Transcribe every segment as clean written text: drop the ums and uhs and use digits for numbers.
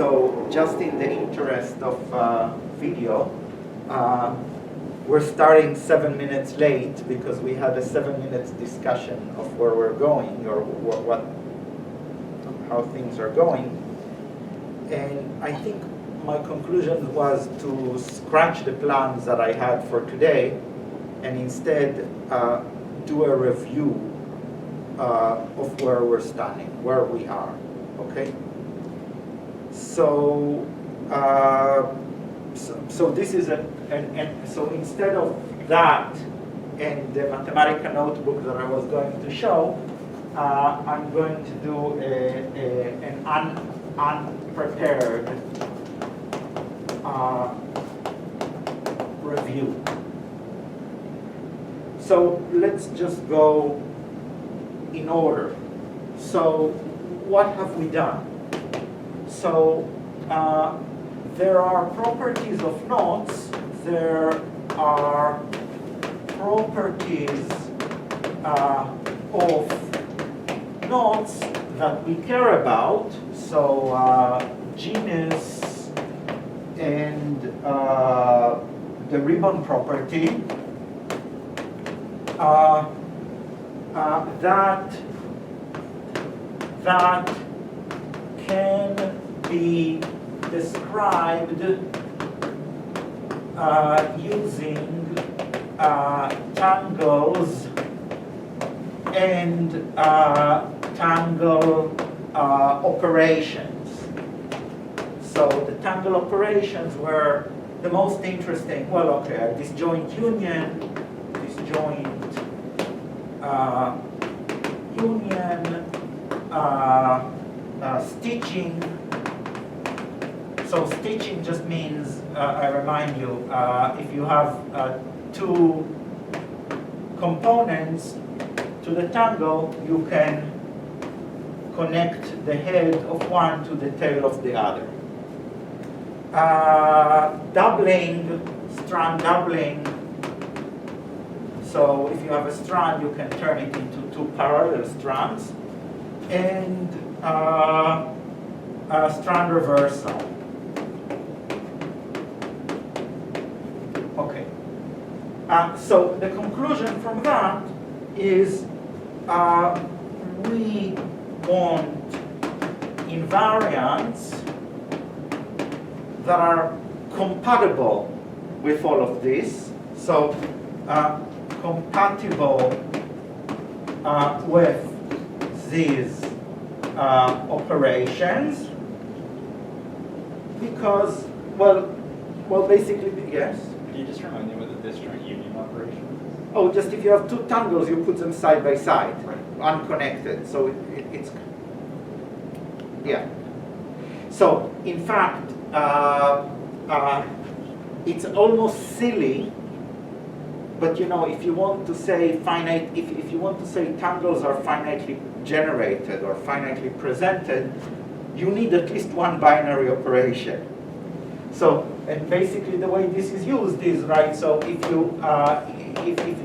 So just in the interest of video, we're starting 7 minutes late because we had a 7 minutes discussion of where we're going or how things are going. And I think my conclusion was to scratch the plans that I had for today and instead do a review of where we're standing, where we are, okay? So, so this is so instead of that and the Mathematica notebook that I was going to show, I'm going to do an unprepared review. So let's just go in order. So what have we done? So there are properties of knots. There are properties of knots that we care about. So genus and the ribbon property that can be described using tangles and tangle operations. So the tangle operations were the most interesting. Well, okay, disjoint union, disjoint union, stitching. So stitching just means, I remind you, if you have two components to the tangle, you can connect the head of one to the tail of the other. Doubling, strand doubling. So if you have a strand, you can turn it into two parallel strands. And strand reversal. Okay. So the conclusion from that is we want invariants that are compatible with all of this. So compatible with these operations because, well, basically, yes. Can you just remind me what the disjoint union operation is? Oh, just if you have two tangles, you put them side by side, right, unconnected. So it's yeah. So in fact, it's almost silly. But you know, if you want to say finite, if you want to say tangles are finitely generated or finitely presented, you need at least one binary operation. So, and basically the way this is used is, right, so if you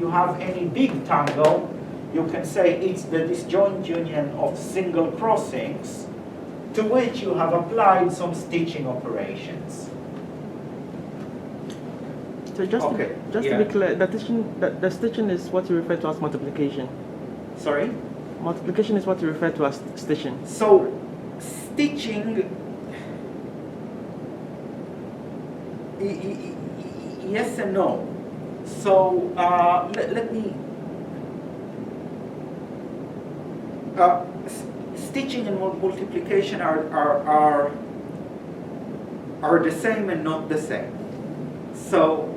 have any big tangle, you can say it's the disjoint union of single crossings to which you have applied some stitching operations. So just okay. to be clear, the stitching is what you refer to as multiplication. Sorry? Multiplication is what you refer to as stitching. So stitching, yes and no. So let me, stitching and multiplication are the same and not the same. So,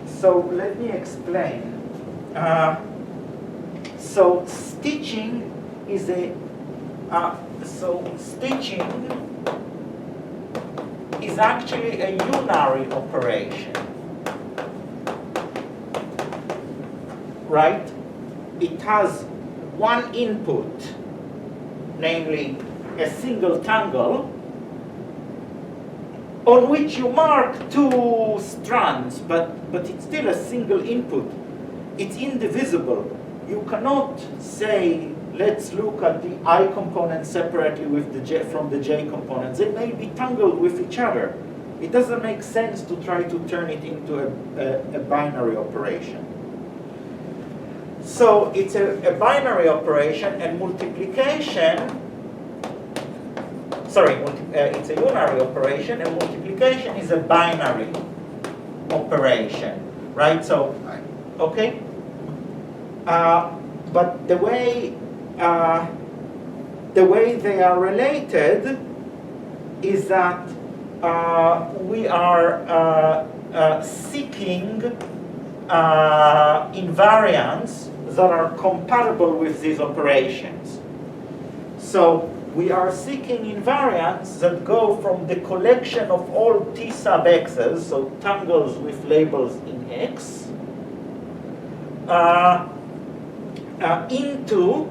so let me explain. So stitching is stitching is actually a unary operation, right? It has one input, namely a single tangle, on which you mark two strands, but it's still a single input. It's indivisible. You cannot say let's look at the I components separately with the J, from the J components. They may be tangled with each other. It doesn't make sense to try to turn it into a binary operation. So it's a binary operation, and multiplication, it's a unary operation, and multiplication is a binary operation, right? So, okay? But the way they are related is that we are seeking invariants that are compatible with these operations. So we are seeking invariants that go from the collection of all T sub x's, so tangles with labels in X, into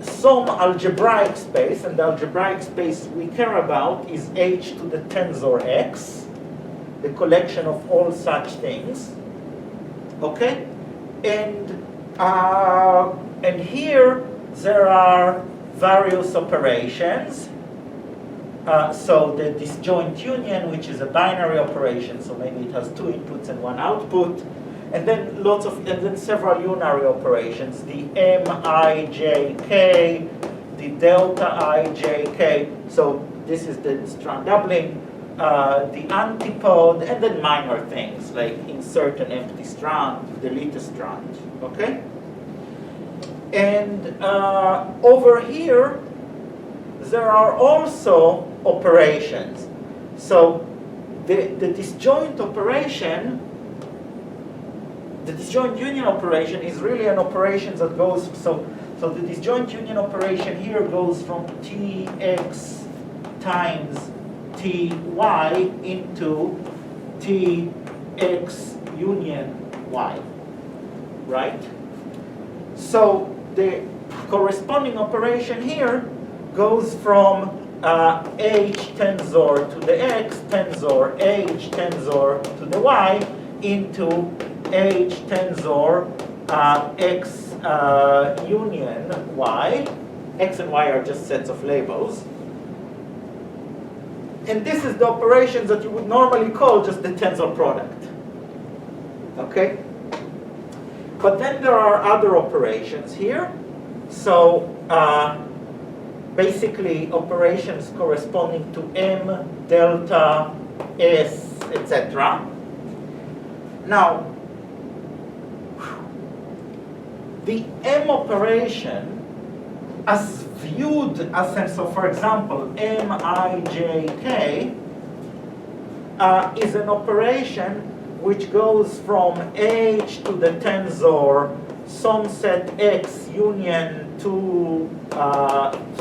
some algebraic space, and the algebraic space we care about is H to the tensor X, the collection of all such things. Okay, and here there are various operations. So the disjoint union, which is a binary operation, so maybe it has 2 inputs and 1 output, and then several unary operations: the MIJK, the delta IJK. So this is the strand doubling. The antipode, and then minor things like insert an empty strand, delete a strand, okay? And over here, there are also operations. So the disjoint operation, the disjoint union operation is really an operation that goes, so the disjoint union operation here goes from Tx times Ty into Tx union y, right? So the corresponding operation here goes from H tensor to the X tensor, H tensor to the Y into H tensor X union Y. X and Y are just sets of labels. And this is the operation that you would normally call just the tensor product. Okay? But then there are other operations here. So basically operations corresponding to M, delta, S, etc. Now, the M operation, as viewed as, so for example, MIJK is an operation which goes from H to the tensor some set X union two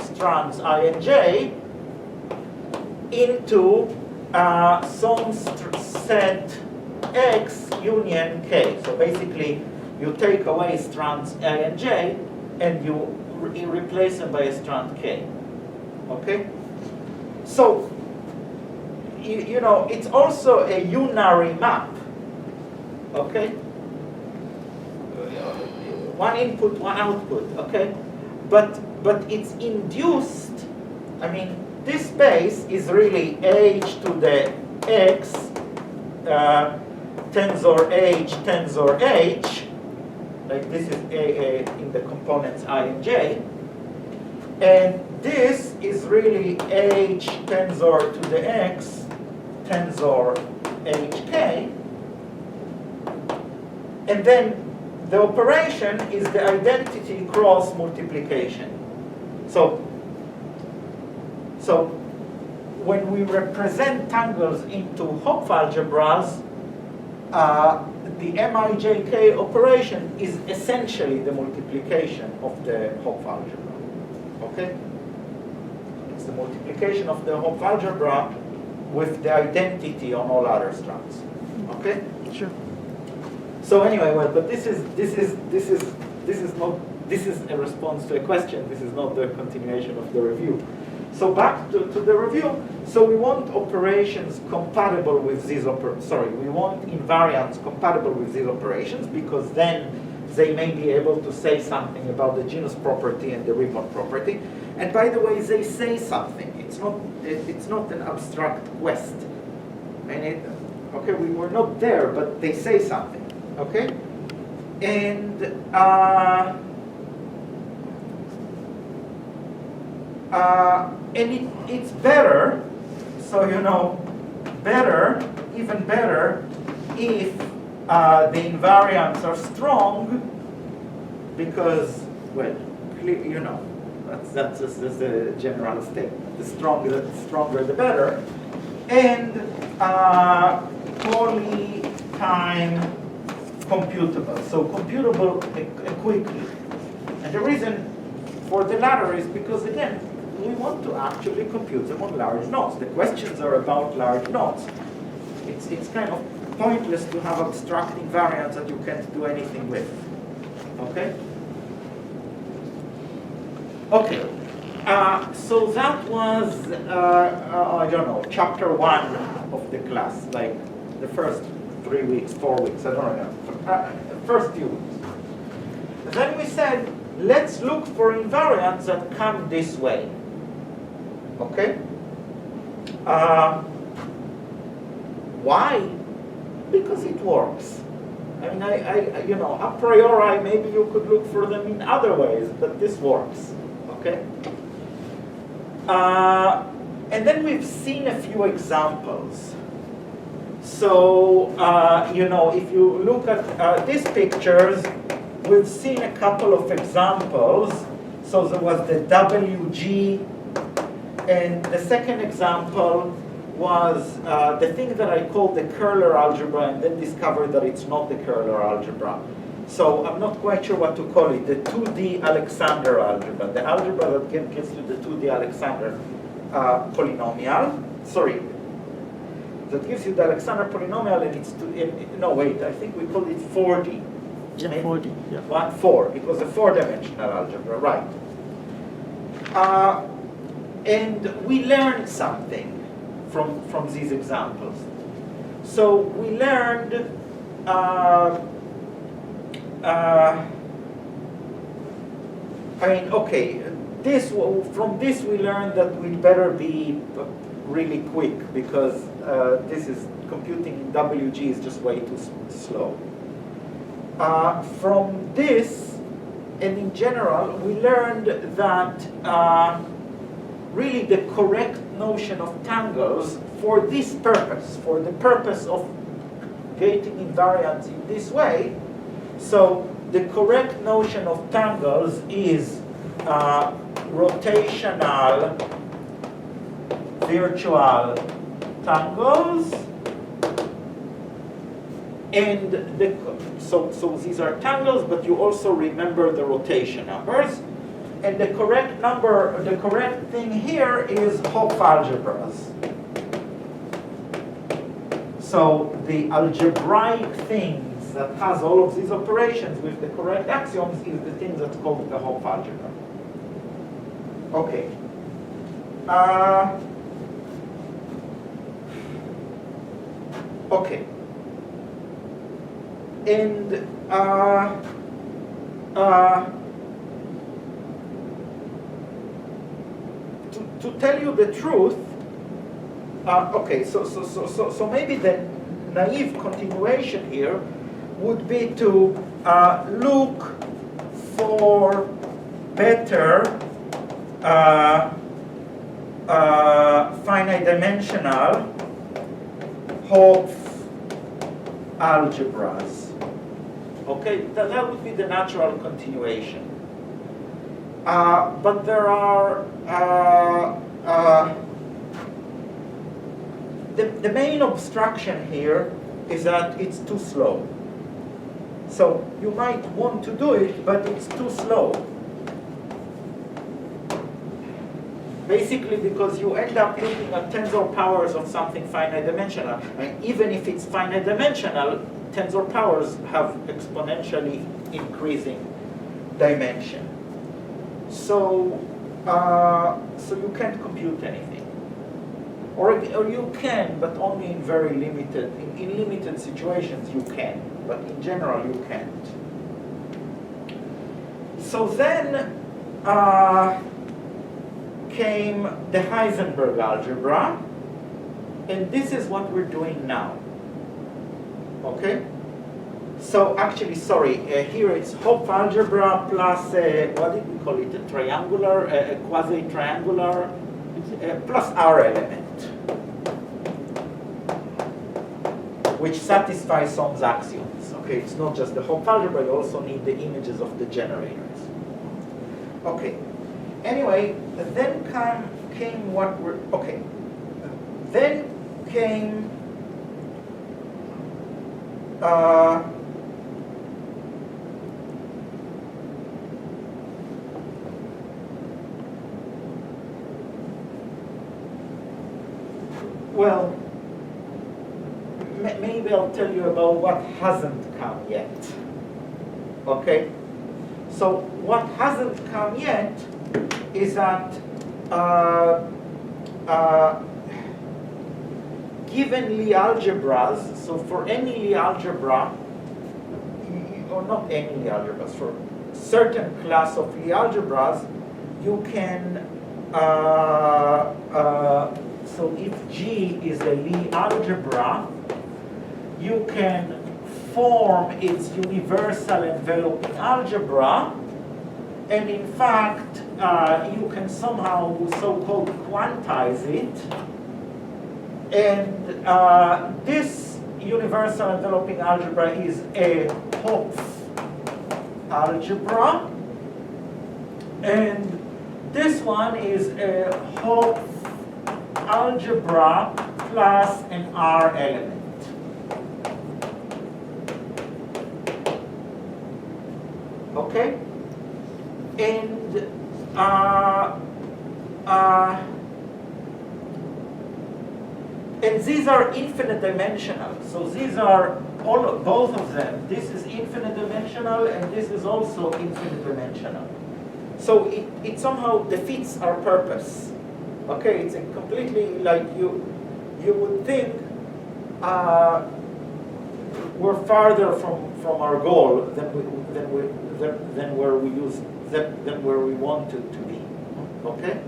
strands I and J into some set X union K. So basically, you take away strands A and J and you replace them by a strand K. Okay? So, you know, it's also a unary map. Okay? One input, one output. Okay? But it's induced. I mean, this space is really H to the X, tensor H, tensor H. Like this is in the components I and J. And this is really H tensor to the X, tensor HK. And then the operation is the identity cross multiplication. So when we represent tangles into Hopf algebras, the MIJK operation is essentially the multiplication of the Hopf algebra. Okay? It's the multiplication of the Hopf algebra with the identity on all other strands. Okay? Sure. So anyway, well, but this is a response to a question. This is not the continuation of the review. So back to the review. So we want operations compatible with these we want invariants compatible with these operations, because then they may be able to say something about the genus property and the ribbon property. And by the way, they say something. It's not an abstract quest. And okay, we were not there, but they say something. Okay, and it's better. So better, even better, if the invariants are strong, because, well, that's the general statement. The stronger the better, and poly-time computable. So computable quickly. And the reason for the latter is because, again, we want to actually compute them on large nodes. The questions are about large nodes. It's kind of pointless to have abstract invariants that you can't do anything with. Okay? Okay. So that was, I don't know, chapter 1 of the class, like the first 3 weeks, 4 weeks, I don't know. First few weeks. Then we said, let's look for invariants that come this way. Okay? Why? Because it works. I mean, a priori, maybe you could look for them in other ways, but this works. Okay? And then we've seen a few examples. So, if you look at these pictures, we've seen a couple of examples. So there was the WG, and the second example was the thing that I called the curler algebra, and then discovered that it's not the curler algebra. So I'm not quite sure what to call it, the 2D Alexander algebra, the algebra that gives you the 2D Alexander polynomial. Sorry, that gives you the Alexander polynomial, and it's no, wait, I think we called it 4D. Yeah, 4D. Yeah. 4. It was a 4-dimensional algebra, right? And we learned something from these examples. So we learned from this we learned that we'd better be really quick, because this is computing in WG is just way too slow. From this, and in general, we learned that really the correct notion of tangles for this purpose, for the purpose of gating invariants in this way, so the correct notion of tangles is rotational virtual tangles, and so these are tangles, but you also remember the rotation numbers. And the correct thing here is Hopf algebras. So the algebraic things that has all of these operations with the correct axioms is the thing that's called the Hopf algebra. Okay. Okay. And to tell you the truth, okay, so maybe the naive continuation here would be to look for better finite dimensional Hopf algebras. Okay, that would be the natural continuation. But there are the main obstruction here is that it's too slow. So you might want to do it, but it's too slow. Basically because you end up looking at tensor powers of something finite dimensional. And even if it's finite dimensional, tensor powers have exponentially increasing dimension. So you can't compute anything. Or you can, but only in very limited, in limited situations you can, but in general you can't. So then came the Heisenberg algebra, and this is what we're doing now. Okay? So actually, sorry, here it's Hopf algebra plus, what did we call it, a triangular, a quasi-triangular, plus R element, which satisfies some axioms. Okay, it's not just the Hopf algebra, you also need the images of the generators. Okay, anyway, then came what we're, okay, then came, well, maybe I'll tell you about what hasn't come yet. Okay? So what hasn't come yet is that given Lie algebras, so for any Lie algebra, or not any Lie algebras, for certain class of Lie algebras, you can so if G is a Lie algebra, you can form its universal enveloping algebra, and in fact, you can somehow so-called quantize it, and this universal enveloping algebra is a Hopf algebra, and this one is a Hopf algebra plus an R element. Okay? And these are infinite dimensional. So these are both of them. This is infinite dimensional, and this is also infinite dimensional. So it somehow defeats our purpose. Okay, it's a completely like you would think we're farther from our goal than where we wanted to be. Okay,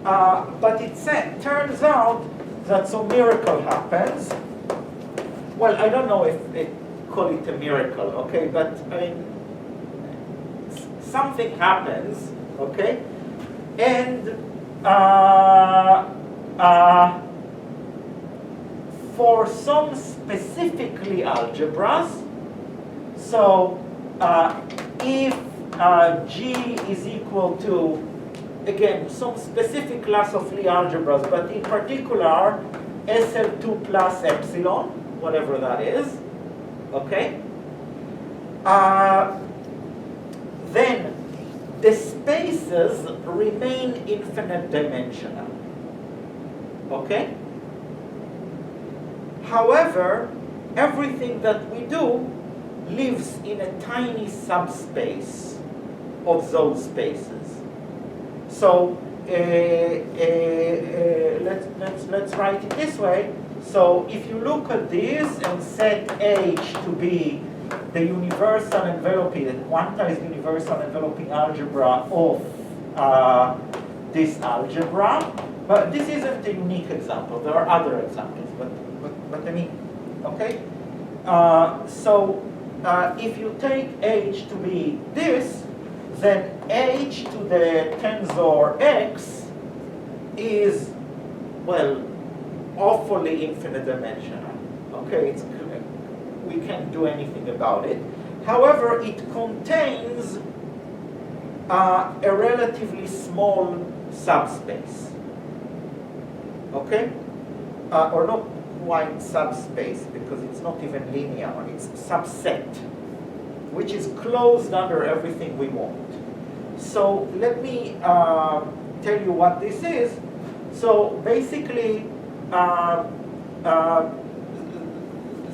but it turns out that some miracle happens. Well, I don't know if they call it a miracle. Okay, but I mean something happens. Okay, and for some specifically algebras, so if G is equal to, again, some specific class of Lie algebras, but in particular SL2 plus epsilon, whatever that is, okay, then the spaces remain infinite dimensional. Okay? However, everything that we do lives in a tiny subspace of those spaces. So let's write it this way. So if you look at this and set H to be the universal enveloping, the quantized universal enveloping algebra of this algebra, but this isn't a unique example. There are other examples, but I mean, okay. So if you take H to be this, then H to the tensor X is, well, awfully infinite dimensional. Okay, we can't do anything about it. However, it contains a relatively small subspace. Okay? Or not quite subspace, because it's not even linear, it's subset, which is closed under everything we want. So let me tell you what this is. So basically,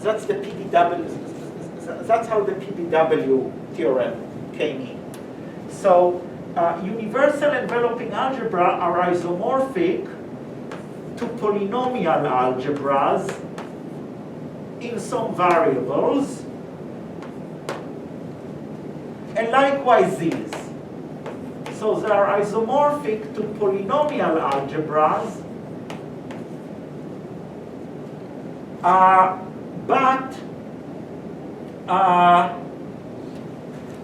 that's the PDW. That's how the PDW theorem came in. So universal enveloping algebra are isomorphic to polynomial algebras in some variables. And likewise these. So they are isomorphic to polynomial algebras,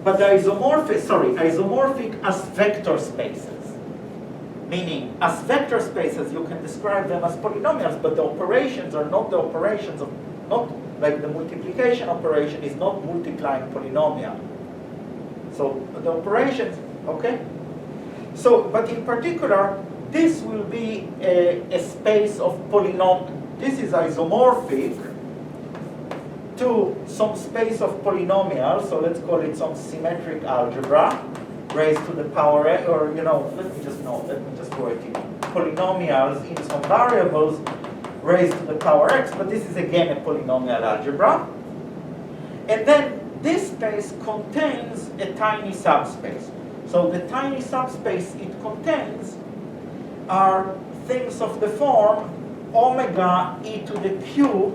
but they're isomorphic as vector spaces. Meaning, as vector spaces, you can describe them as polynomials, but the operations are not the operations of, not like the multiplication operation is not multiplying polynomial. So the operations, okay? So, but in particular, this will be a space of polynomial. This is isomorphic to some space of polynomials, so let's call it some symmetric algebra raised to the power n, or let me just write it. Polynomials in some variables raised to the power x, but this is again a polynomial algebra. And then this space contains a tiny subspace. So the tiny subspace it contains are things of the form omega e to the q,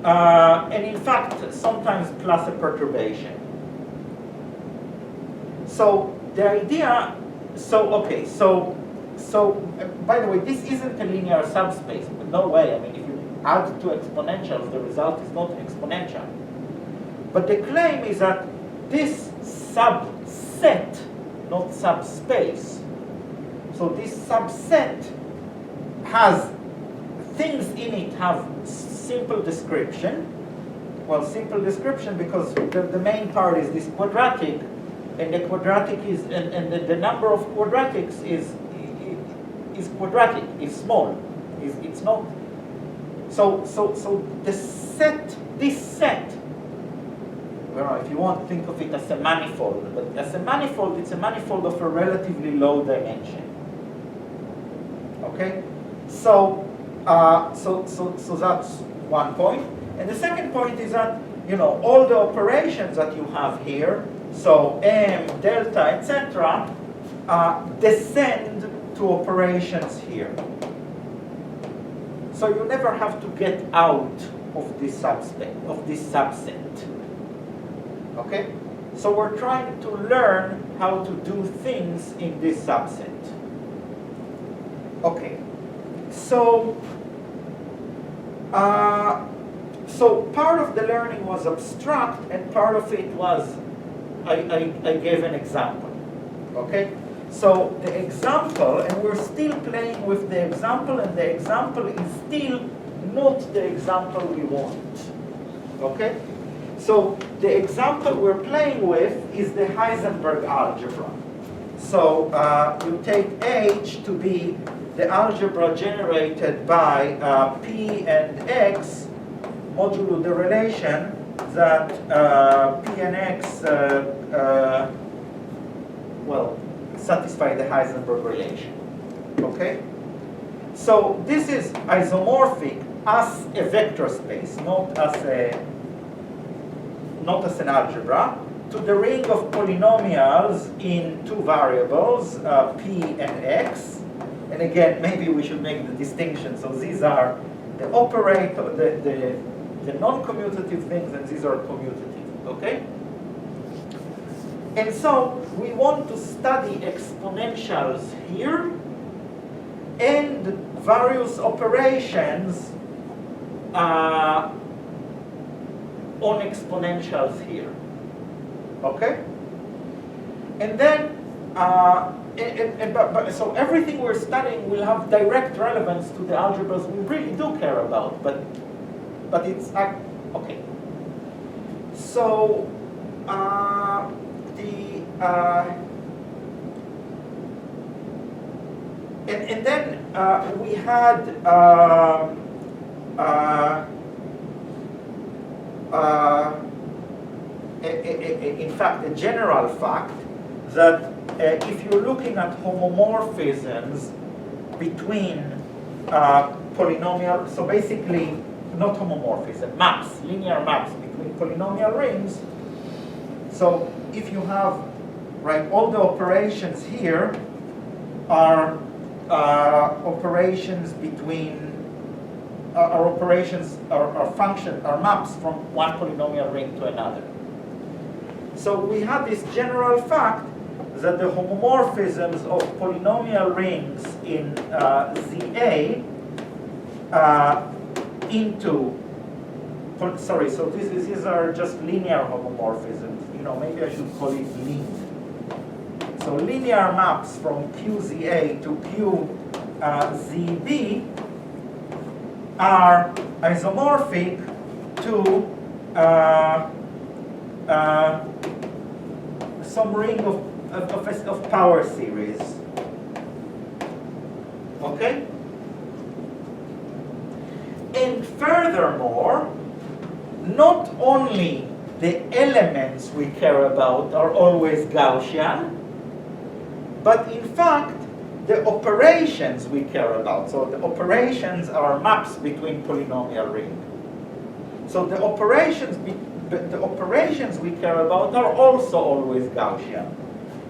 and in fact sometimes plus a perturbation. So the idea, by the way, this isn't a linear subspace, but no way. I mean, if you add two exponentials, the result is not exponential. But the claim is that this subset, not subspace, so this subset has things in it have simple description. Well, simple description because the main part is this quadratic, and the quadratic is, and the number of quadratics is quadratic, is small, it's not. So the set, this set, well, if you want to think of it as a manifold, but as a manifold, it's a manifold of a relatively low dimension. Okay, so that's one point, and the second point is that all the operations that you have here, so m, delta, etc., descend to operations here. So you never have to get out of this subset. Okay? So we're trying to learn how to do things in this subset. Okay. So part of the learning was abstract, and part of it was I gave an example. Okay? So the example, and we're still playing with the example, and the example is still not the example we want. Okay? So the example we're playing with is the Heisenberg algebra. So you take H to be the algebra generated by P and X modulo the relation that P and X satisfy the Heisenberg relation. Okay? So this is isomorphic as a vector space, not as an algebra, to the ring of polynomials in two variables, P and X. And again, maybe we should make the distinction. So these are the operator, the non-commutative things, and these are commutative. Okay? And so we want to study exponentials here and various operations on exponentials here. Okay? And then, so everything we're studying will have direct relevance to the algebras we really do care about, but it's, okay. So, and then we had in fact a general fact that if you're looking at homomorphisms between polynomial, so basically not homomorphism, maps, linear maps between polynomial rings. So if you have, right, all the operations here are operations between, are operations, are functions, are maps from one polynomial ring to another. So we had this general fact that the homomorphisms of polynomial rings in ZA so these are just linear homomorphisms. You know, maybe I should call it link. So linear maps from QZA to QZB are isomorphic to some ring of power series. Okay? And furthermore, not only the elements we care about are always Gaussian, but in fact, the operations we care about. So the operations are maps between polynomial rings. So the operations we care about are also always Gaussian.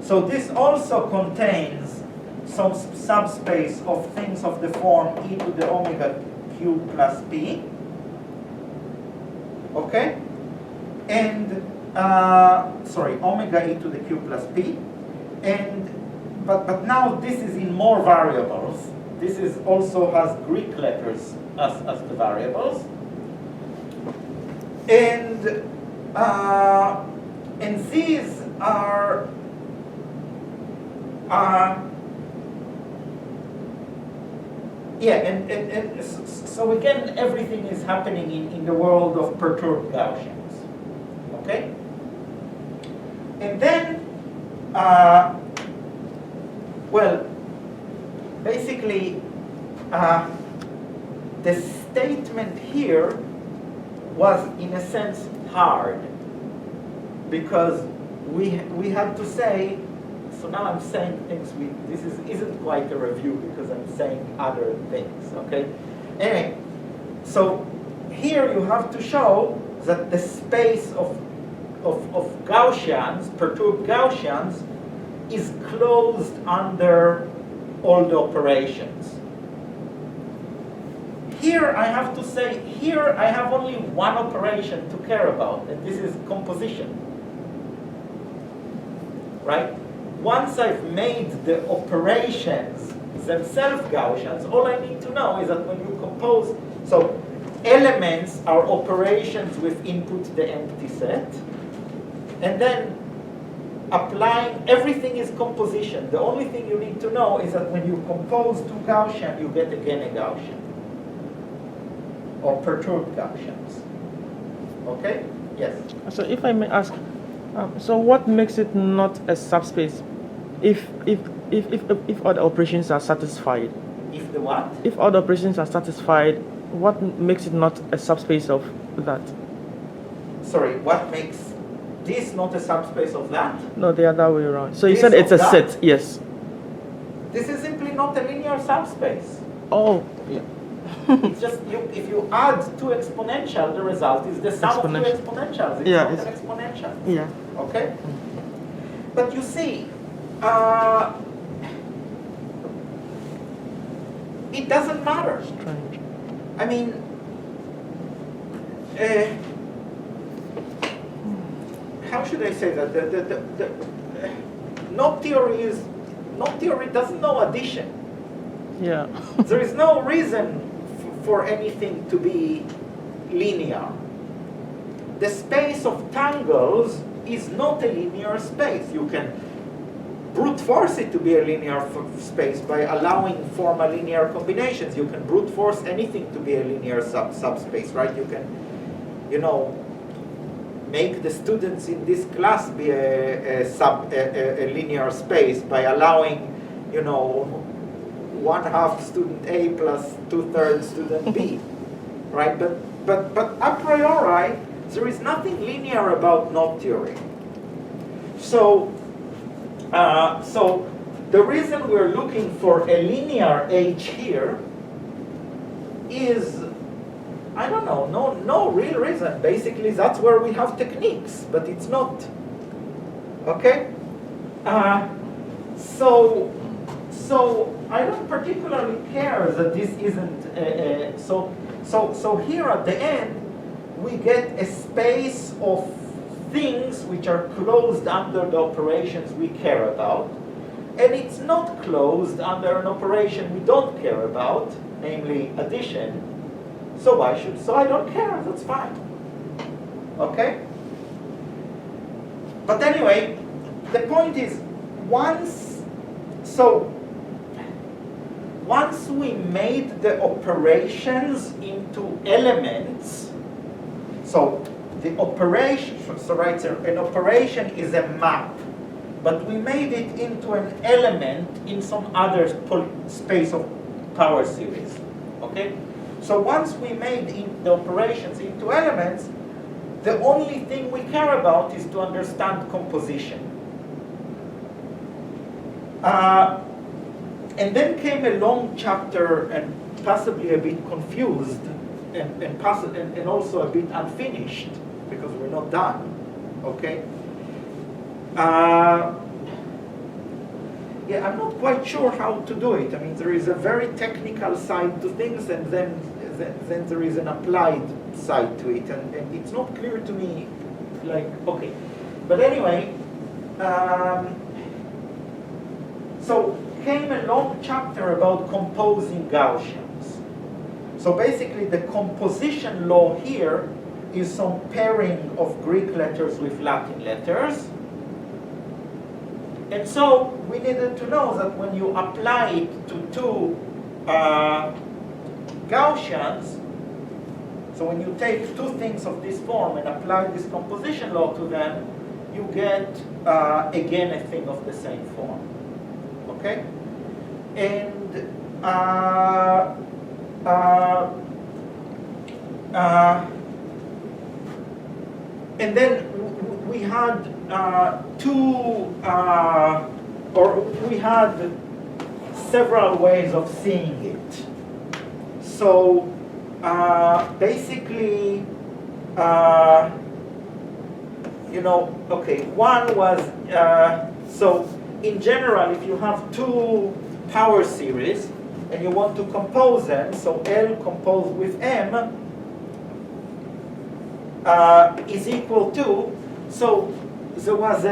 So this also contains some subspace of things of the form e to the omega q plus p. Okay? And, omega e to the q plus p. And, but now this is in more variables. This is also has Greek letters as the variables. And these are so again, everything is happening in the world of perturbed Gaussians. Okay? And then, basically, the statement here was, in a sense, hard, because we had to say. So now I'm saying things. This isn't quite a review because I'm saying other things. Okay. Anyway, so here you have to show that the space of Gaussians, perturbed Gaussians, is closed under all the operations. Here I have to say, here I have only one operation to care about, and this is composition. Right? Once I've made the operations themselves Gaussians, all I need to know is that when you compose, so elements are operations with input the empty set, and then applying, everything is composition. The only thing you need to know is that when you compose two Gaussian, you get again a Gaussian, or perturbed Gaussians. Okay? Yes? So if I may ask, so what makes it not a subspace if all the operations are satisfied? If the what? If all the operations are satisfied, what makes it not a subspace of that? Sorry, what makes this not a subspace of that? No, the other way around. So you This said it's of a that? set, yes. This is simply not a linear subspace. Oh, yeah. It's just if you add two exponential, the result is the sum of two exponentials. It's Yeah, not it's- an exponential. Yeah. Okay? But you see, it doesn't matter. Strange. I mean, how should I say that? The knot theory doesn't know addition. Yeah. There is no reason for anything to be linear. The space of tangles is not a linear space. You can brute force it to be a linear space by allowing formal linear combinations. You can brute force anything to be a linear subspace, right? You can, make the students in this class be a linear space by allowing, 1/2 student A plus 2/3 student B, right? But a priori, there is nothing linear about knot theory. So the reason we're looking for a linear H here is, I don't know, no real reason. Basically, that's where we have techniques, but it's not. Okay? So I don't particularly care that this isn't so here at the end we get a space of things which are closed under the operations we care about, and it's not closed under an operation we don't care about, namely addition. So I don't care, that's fine. Okay? But anyway, the point is, once we made the operations into elements, so the operation, an operation is a map, but we made it into an element in some other space of power series. Okay? So once we made the operations into elements, the only thing we care about is to understand composition. And then came a long chapter, and possibly a bit confused, and also a bit unfinished, because we're not done. Okay? Yeah, I'm not quite sure how to do it. I mean, there is a very technical side to things, and then there is an applied side to it, and it's not clear to me, like, okay. But anyway, so came a long chapter about composing Gaussians. So basically the composition law here is some pairing of Greek letters with Latin letters. And so we needed to know that when you apply it to two Gaussians, so when you take two things of this form and apply this composition law to them, you get, again, a thing of the same form. Okay? And then we had we had several ways of seeing it. So basically, okay, one was, so in general, if you have two power series and you want to compose them, so L composed with M is equal to, so there was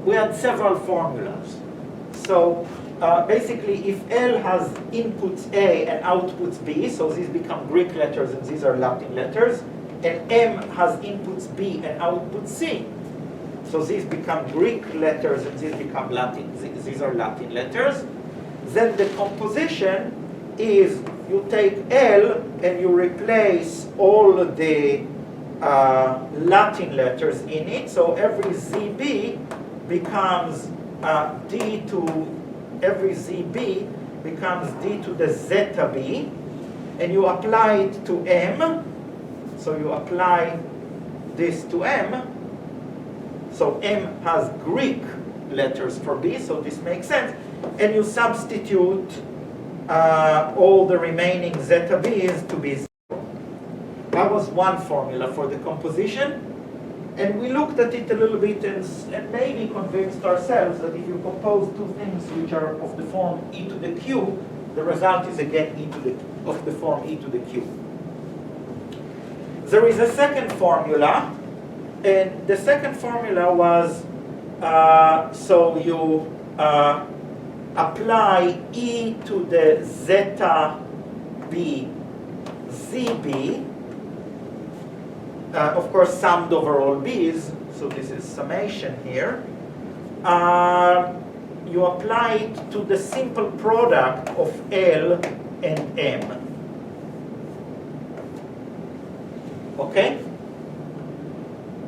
we had several formulas. So basically, if L has inputs A and outputs B, so these become Greek letters and these are Latin letters, and M has inputs B and outputs C, so these become Greek letters and these become Latin, these are Latin letters, then the composition is you take L and you replace all the Latin letters in it, so every ZB becomes D to, every ZB becomes D to the zeta B, and you apply it to M, so you apply this to M, so M has Greek letters for B, so this makes sense, and you substitute all the remaining zeta B's to be 0. That was one formula for the composition. And we looked at it a little bit and maybe convinced ourselves that if you compose two things which are of the form e to the q, the result is again of the form e to the q. There is a second formula, and the second formula was, so you apply e to the zeta b zb, of course summed over all b's, so this is summation here. You apply it to the simple product of L and M. Okay?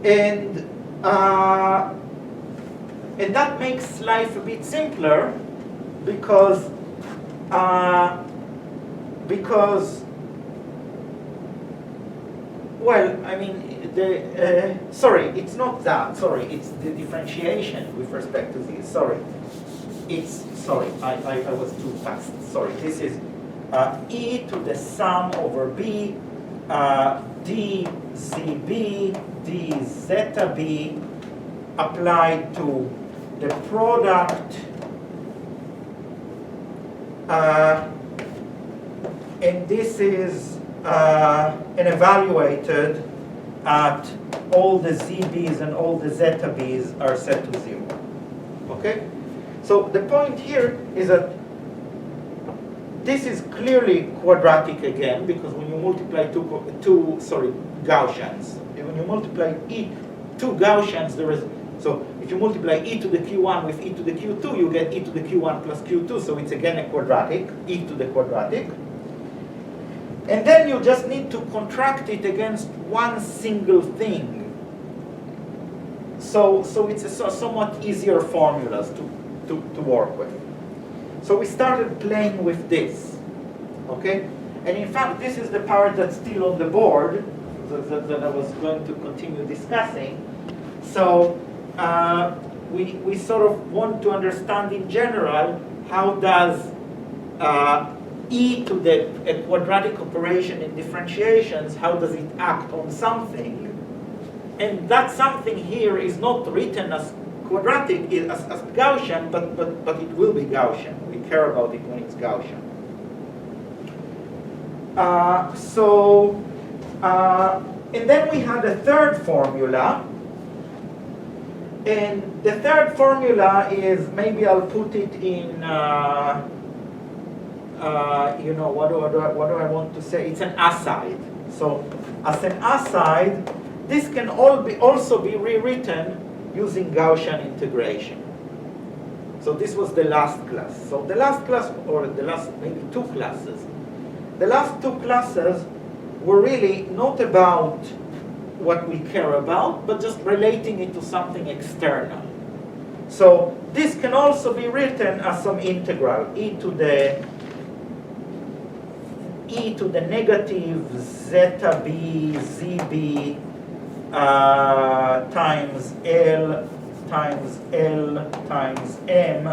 And that makes life a bit simpler because well, I mean, sorry, it's not that. Sorry, it's the differentiation with respect to this. Sorry, sorry, I was too fast. Sorry, this is e to the sum over b, d zb, d zeta b, applied to the product, and this is and evaluated at all the ZBs and all the zeta Bs are set to 0. Okay? So the point here is that this is clearly quadratic again, because when you multiply two Gaussians, when you multiply two Gaussians, there is, so if you multiply e to the q1 with e to the q2, you get e to the q1 plus q2, so it's again a quadratic, e to the quadratic. And then you just need to contract it against one single thing. So it's a somewhat easier formulas to work with. So we started playing with this, okay? And in fact, this is the part that's still on the board that I was going to continue discussing. So we sort of want to understand in general, how does e to a quadratic operation in differentiations, how does it act on something? And that something here is not written as quadratic, as Gaussian, but it will be Gaussian. We care about it when it's Gaussian. And then we had a third formula. And the third formula is, maybe I'll put it in, you know, what do I want to say? It's an aside. So as an aside, this can also be rewritten using Gaussian integration. So this was the last class. So the last class, or the last maybe two classes, the last two classes were really not about what we care about, but just relating it to something external. So this can also be written as some integral, e to the negative zeta b zb times L times L times M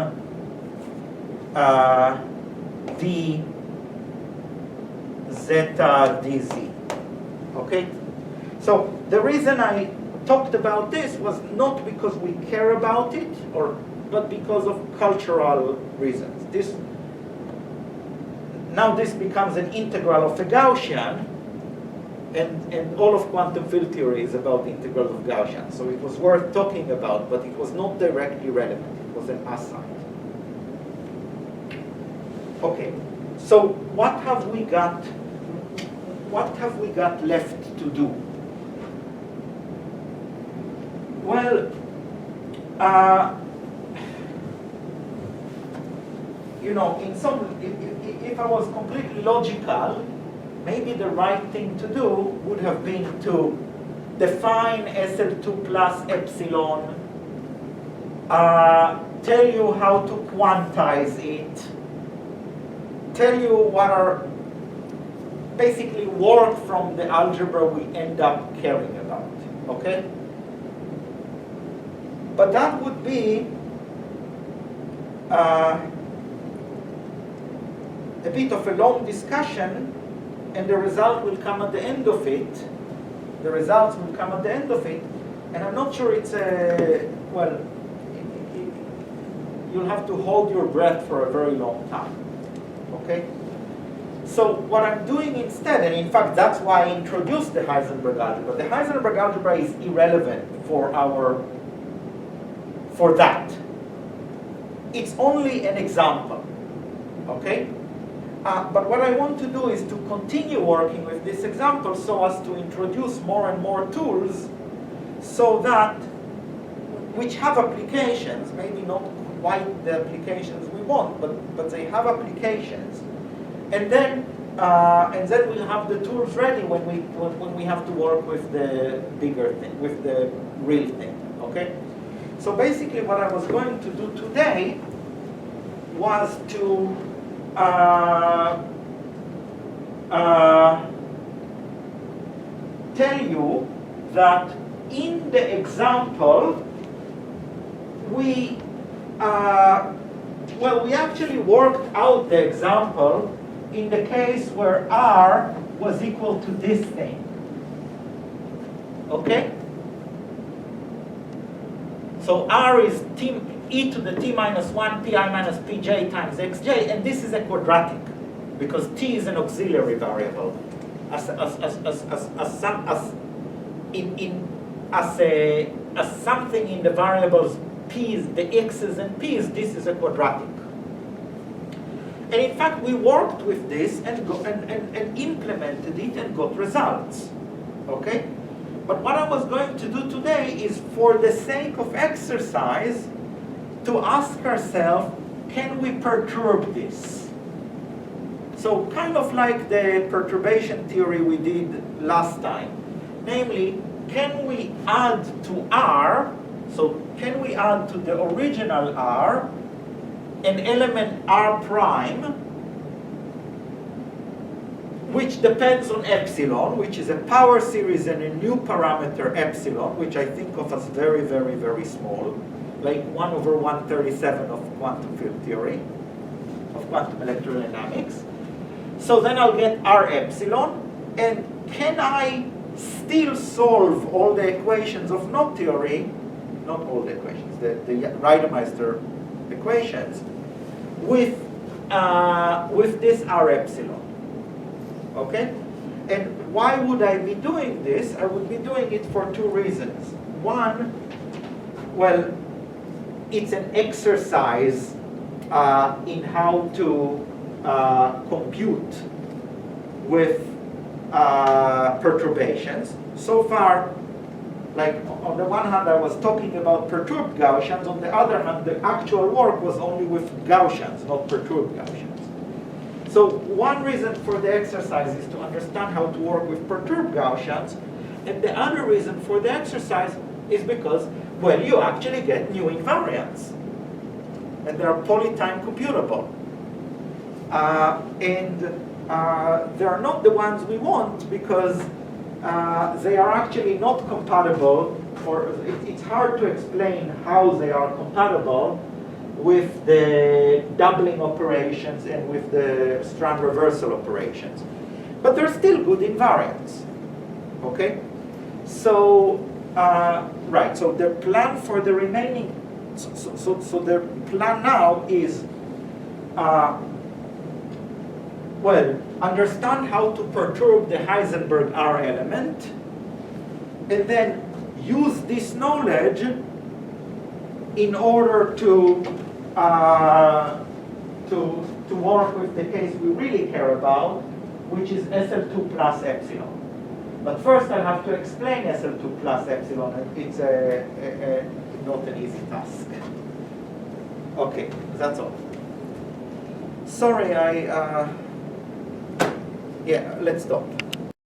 d zeta dz. Okay? So the reason I talked about this was not because we care about it, but because of cultural reasons. Now this becomes an integral of a Gaussian, and all of quantum field theory is about integrals of Gaussian. So it was worth talking about, but it was not directly relevant. It was an aside. Okay, so what have we got left to do? Well, you know, if I was completely logical, maybe the right thing to do would have been to define SL2 plus epsilon, tell you how to quantize it, tell you what are, basically work from the algebra we end up caring about, okay? But that would be a bit of a long discussion, and the result will come at the end of it. The results will come at the end of it, and I'm not sure it's a, well, you'll have to hold your breath for a very long time, okay? So what I'm doing instead, and in fact that's why I introduced the Heisenberg algebra. The Heisenberg algebra is irrelevant for that. It's only an example, okay? But what I want to do is to continue working with this example so as to introduce more and more tools so that, which have applications, maybe not quite the applications we want, but they have applications. And then we'll have the tools ready when we have to work with the bigger thing, with the real thing, okay? So basically what I was going to do today was to tell you that in the example we actually worked out the example in the case where R was equal to this thing, okay? So R is e to the t minus 1 pi minus pj times xj, and this is a quadratic because t is an auxiliary variable. as something in the variables p's, the x's and p's, this is a quadratic. And in fact, we worked with this and implemented it and got results. Okay? But what I was going to do today is, for the sake of exercise, to ask ourselves, can we perturb this? So kind of like the perturbation theory we did last time. Namely, can we add to R, so can we add to the original R an element R prime, which depends on epsilon, which is a power series and a new parameter epsilon, which I think of as very, very, very small, like 1/137 of quantum field theory, of quantum electrodynamics. So then I'll get R epsilon, and can I still solve all the equations of knot theory, not all the equations, the Reidemeister equations, with this R epsilon? Okay? And why would I be doing this? I would be doing it for two reasons. One, well, it's an exercise in how to compute with perturbations. So far, like on the one hand, I was talking about perturbed Gaussians. On the other hand, the actual work was only with Gaussians, not perturbed Gaussians. So one reason for the exercise is to understand how to work with perturbed Gaussians. And the other reason for the exercise is because, well, you actually get new invariants. And they are polytime computable. They are not the ones we want, because they are actually not compatible, or it's hard to explain how they are compatible with the doubling operations and with the strand reversal operations. But they're still good invariants. Okay? So, right, so the plan for the remaining, so the plan now is, well, understand how to perturb the Heisenberg R element, and then use this knowledge in order to work with the case we really care about, which is SL2 plus epsilon. But first I have to explain SL2 plus epsilon, and it's not an easy task. Okay, that's all. Sorry, yeah, let's stop.